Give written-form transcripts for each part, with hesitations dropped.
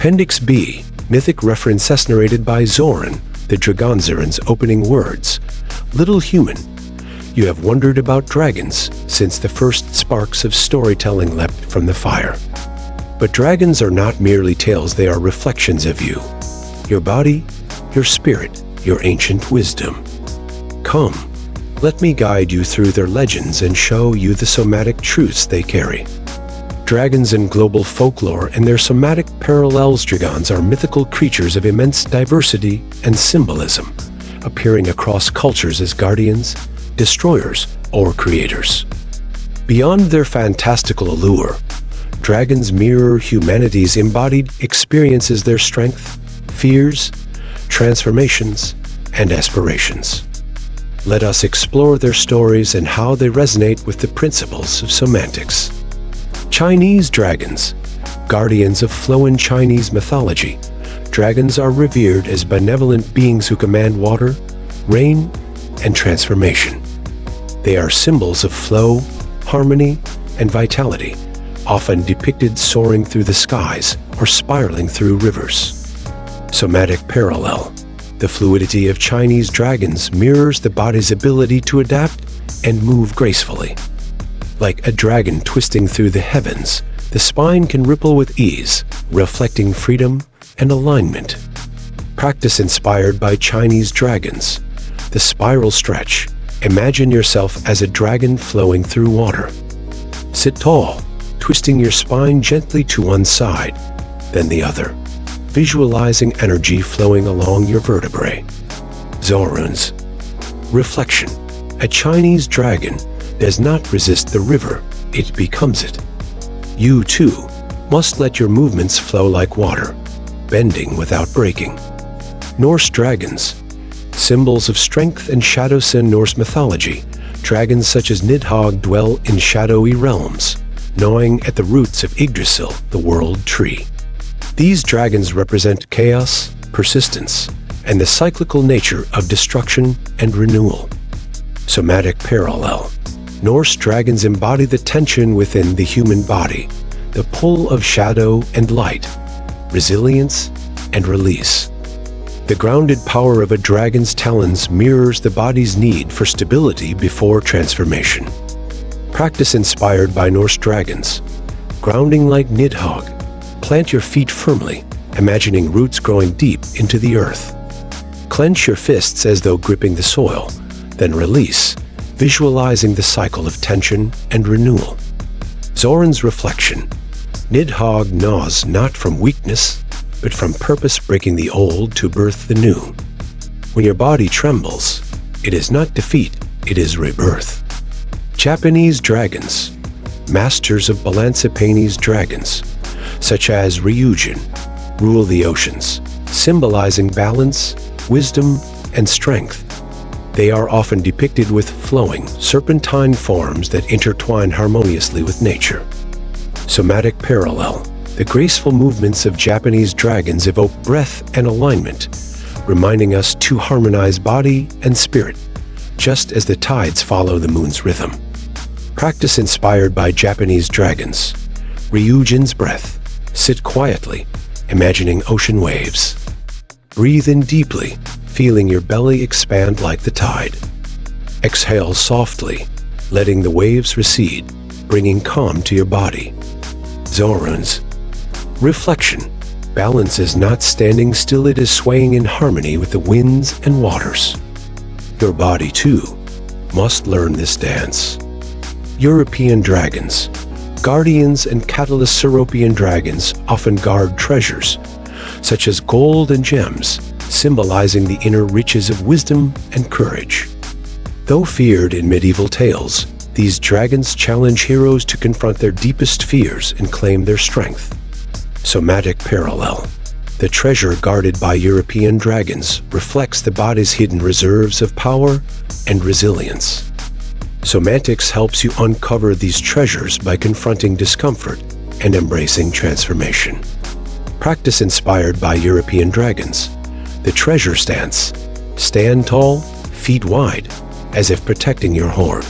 Appendix B, Mythic references narrated by Zoran, the Dragonzaren's opening words. Little human, you have wondered about dragons since the first sparks of storytelling leapt from the fire. But dragons are not merely tales, they are reflections of you. Your body, your spirit, your ancient wisdom. Come, let me guide you through their legends and show you the somatic truths they carry. Dragons in global folklore and their somatic parallels. Dragons are mythical creatures of immense diversity and symbolism, appearing across cultures as guardians, destroyers, or creators. Beyond their fantastical allure, dragons mirror humanity's embodied experiences, their strength, fears, transformations, and aspirations. Let us explore their stories and how they resonate with the principles of Somantics. Chinese dragons, guardians of flow. In Chinese mythology, dragons are revered as benevolent beings who command water, rain, and transformation. They are symbols of flow, harmony, and vitality, often depicted soaring through the skies or spiraling through rivers. Somatic parallel. The fluidity of Chinese dragons mirrors the body's ability to adapt and move gracefully. Like a dragon twisting through the heavens, the spine can ripple with ease, reflecting freedom and alignment. Practice inspired by Chinese dragons. The spiral stretch. Imagine yourself as a dragon flowing through water. Sit tall, twisting your spine gently to one side, then the other, visualizing energy flowing along your vertebrae. Zoran's reflection. A Chinese dragon does not resist the river, it becomes it. You, too, must let your movements flow like water, bending without breaking. Norse dragons, symbols of strength and shadows. In Norse mythology, dragons such as Nidhogg dwell in shadowy realms, gnawing at the roots of Yggdrasil, the world tree. These dragons represent chaos, persistence, and the cyclical nature of destruction and renewal. Somatic parallel. Norse dragons embody the tension within the human body, the pull of shadow and light, resilience and release. The grounded power of a dragon's talons mirrors the body's need for stability before transformation. Practice inspired by Norse dragons. Grounding like Nidhogg. Plant your feet firmly, imagining roots growing deep into the earth. Clench your fists as though gripping the soil, then release, visualizing the cycle of tension and renewal. Zoran's reflection. Nidhogg gnaws not from weakness, but from purpose, breaking the old to birth the new. When your body trembles, it is not defeat, it is rebirth. Japanese dragons. Masters of balance. Japanese dragons, such as Ryujin, rule the oceans, symbolizing balance, wisdom, and strength. They are often depicted with flowing, serpentine forms that intertwine harmoniously with nature. Somatic parallel. The graceful movements of Japanese dragons evoke breath and alignment, reminding us to harmonize body and spirit, just as the tides follow the moon's rhythm. Practice inspired by Japanese dragons. Ryujin's breath. Sit quietly, imagining ocean waves. Breathe in deeply, feeling your belly expand like the tide. Exhale softly, letting the waves recede, bringing calm to your body. Zoran's reflection. Balance is not standing still, it is swaying in harmony with the winds and waters. Your body, too, must learn this dance. European dragons. Guardians and catalysts. European dragons often guard treasures, such as gold and gems, symbolizing the inner riches of wisdom and courage. Though feared in medieval tales, these dragons challenge heroes to confront their deepest fears and claim their strength. Somatic parallel. The treasure guarded by European dragons reflects the body's hidden reserves of power and resilience. Somantics helps you uncover these treasures by confronting discomfort and embracing transformation. Practice inspired by European dragons. The treasure stance. Stand tall, feet wide, as if protecting your hoard.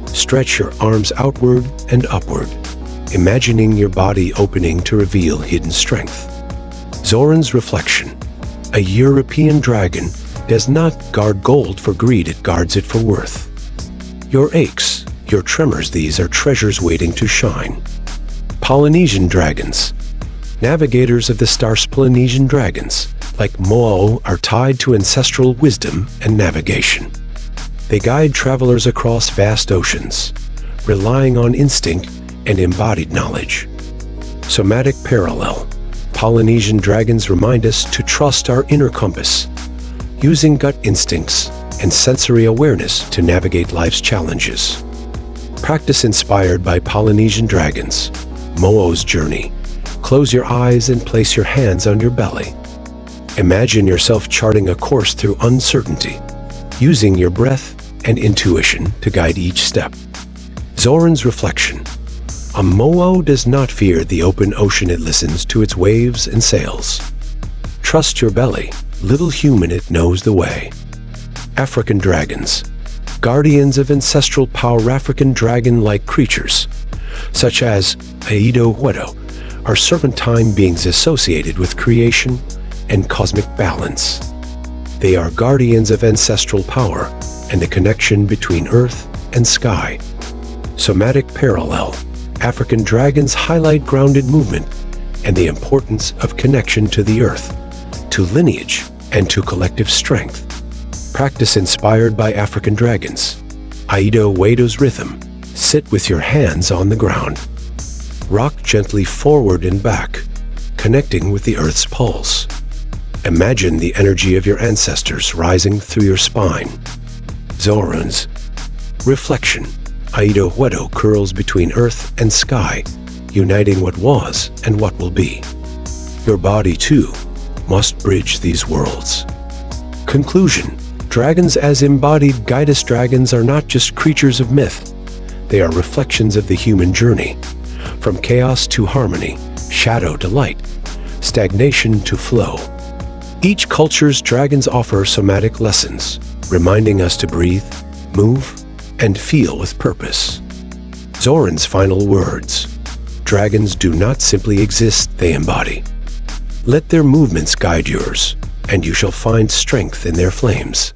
Stretch your arms outward and upward, imagining your body opening to reveal hidden strength. Zoran's reflection. A European dragon does not guard gold for greed, it guards it for worth. Your aches, your tremors, these are treasures waiting to shine. Polynesian dragons. Navigators of the stars. Polynesian dragons, like Mo'o, are tied to ancestral wisdom and navigation. They guide travelers across vast oceans, relying on instinct and embodied knowledge. Somatic parallel. Polynesian dragons remind us to trust our inner compass, using gut instincts and sensory awareness to navigate life's challenges. Practice inspired by Polynesian dragons. Mo'o's journey. Close your eyes and place your hands on your belly. Imagine yourself charting a course through uncertainty, using your breath and intuition to guide each step. Zoran's reflection. A Mo'o does not fear the open ocean, it listens to its waves and sails. Trust your belly, little human, it knows the way. African dragons. Guardians of ancestral power. African dragon-like creatures, such as Aido Huedo, are serpentine beings associated with creation and cosmic balance. They are guardians of ancestral power and the connection between earth and sky. Somatic parallel. African dragons highlight grounded movement and the importance of connection to the earth, to lineage, and to collective strength. Practice inspired by African dragons. Aido Huedo's rhythm. Sit with your hands on the ground. Rock gently forward and back, connecting with the earth's pulse. Imagine the energy of your ancestors rising through your spine. Zoran's reflection. Aido Huedo curls between earth and sky, uniting what was and what will be. Your body, too, must bridge these worlds. Conclusion. Dragons as embodied goddess dragons are not just creatures of myth. They are reflections of the human journey. From chaos to harmony, shadow to light, stagnation to flow. Each culture's dragons offer somatic lessons, reminding us to breathe, move, and feel with purpose. Zoran's final words. Dragons do not simply exist, they embody. Let their movements guide yours, and you shall find strength in their flames.